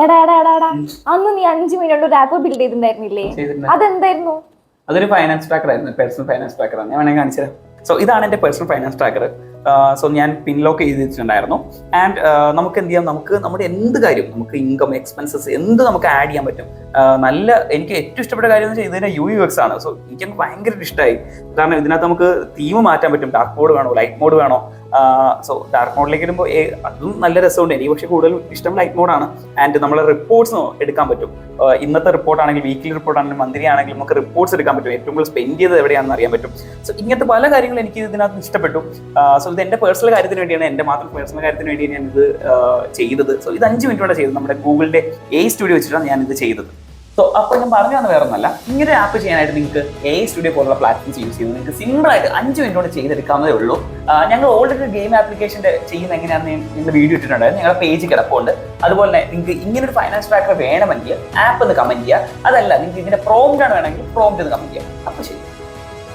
എടാ എടാ എടാ എടാ അന്ന് നീ 5 മിനിറ്റ് ഒരു ആപ്പ് ബിൽഡ് ചെയ്തിട്ടുണ്ടായിരുന്നില്ലേ? അതെന്തായിരുന്നു? അതൊരു ഫൈനാൻസ് ട്രാക്കർ ആയിരുന്നു, പേഴ്സണൽ ഫൈനാൻസ് ട്രാക്കർ ആണ്. ഞാൻ വേണമെങ്കിൽ കാണിച്ചു തരാം. സോ ഇതാണ് എൻ്റെ പേഴ്സണൽ ഫൈനാൻസ് ട്രാക്കർ. സോ ഞാൻ പിൻലോക്ക് ചെയ്ത് വെച്ചിട്ടുണ്ടായിരുന്നു. ആൻഡ് നമുക്ക് എന്ത് ചെയ്യാം, നമുക്ക് നമ്മുടെ എന്ത് കാര്യം, നമുക്ക് ഇൻകം, എക്സ്പെൻസസ് എന്ത് നമുക്ക് ആഡ് ചെയ്യാൻ പറ്റും. എനിക്ക് ഏറ്റവും ഇഷ്ടപ്പെട്ട കാര്യം എന്ന് വെച്ചാൽ ഇതിൻ്റെ UX ആണ്. സോ എനിക്ക് ഭയങ്കര ഇഷ്ടമായി. കാരണം ഇതിനകത്ത് നമുക്ക് തീം മാറ്റാൻ പറ്റും. ഡാർക്ക് മോഡ് വേണോ, ലൈറ്റ് മോഡ് വേണോ. സോ ഡാർക്ക് മോഡിലേക്ക് വരുമ്പോൾ അതും നല്ല രസമുണ്ട്. എനിക്ക് പക്ഷേ കൂടുതൽ ഇഷ്ടം ലൈറ്റ് മോഡാണ്. ആൻഡ് നമ്മൾ റിപ്പോർട്ട്സ് എടുക്കാൻ പറ്റും. ഇന്നത്തെ റിപ്പോർട്ടാണെങ്കിൽ, വീക്ക്ലി റിപ്പോർട്ടാണെങ്കിലും, മന്ത്ലി ആണെങ്കിലും നമുക്ക് റിപ്പോർട്ട്സ് എടുക്കാൻ പറ്റും. ഏറ്റവും കൂടുതൽ സ്പെൻഡ് ചെയ്തത് എവിടെയാണെന്ന് അറിയാൻ പറ്റും. സോ ഇങ്ങനത്തെ പല കാര്യങ്ങളും എനിക്ക് ഇതിനകത്ത് ഇഷ്ടപ്പെട്ടു. സോ ഇത് എൻ്റെ പേഴ്സണൽ കാര്യത്തിന് വേണ്ടിയാണ്, എൻ്റെ മാത്രം പേഴ്സണൽ കാര്യത്തിന് വേണ്ടിയാണ് ഞാൻ ഇത് ചെയ്തത്. സോ ഇത് 5 മിനിറ്റോടെ ചെയ്തത്. നമ്മുടെ ഗൂഗിളിൻ്റെ AI സ്റ്റുഡിയോ വെച്ചിട്ടാണ് ഞാൻ ഇത് ചെയ്തത്. സോ അപ്പോൾ ഞാൻ പറഞ്ഞു തന്ന വേറെ ഒന്നല്ല, ഇങ്ങനെ ആപ്പ് ചെയ്യാനായിട്ട് നിങ്ങൾക്ക് AI സ്റ്റുഡിയോ പോലുള്ള പ്ലാറ്റ്ഫോംസ് യൂസ് ചെയ്യുന്നത് നിങ്ങൾക്ക് സിമ്പിളായിട്ട് 5 മിനിറ്റോടെ ചെയ്തെടുക്കാവുന്നതേ ഉള്ളൂ. ഞങ്ങൾ ഓൾറെഡി ഗെയിം ആപ്ലിക്കേഷൻ്റെ ചെയ്യുന്ന എങ്ങനെയാണെന്ന് ഞങ്ങൾ വീഡിയോ ഇട്ടിട്ടുണ്ടായിരുന്നു. ഞങ്ങളുടെ പേജ് കിടപ്പുണ്ട്. അതുപോലെ തന്നെ നിങ്ങൾക്ക് ഇങ്ങനൊരു ഫൈനാൻസ് ട്രാക്കർ വേണമെങ്കിൽ ആപ്പ് ഒന്ന് കമൻറ്റ് ചെയ്യുക. അതല്ല നിങ്ങൾക്ക് ഇതിൻ്റെ പ്രോംപ്റ്റ് ആണ് വേണമെങ്കിൽ പ്രോംപ്റ്റ് ഒന്ന് കമൻറ്റ് ചെയ്യുക. അപ്പോൾ ശരി.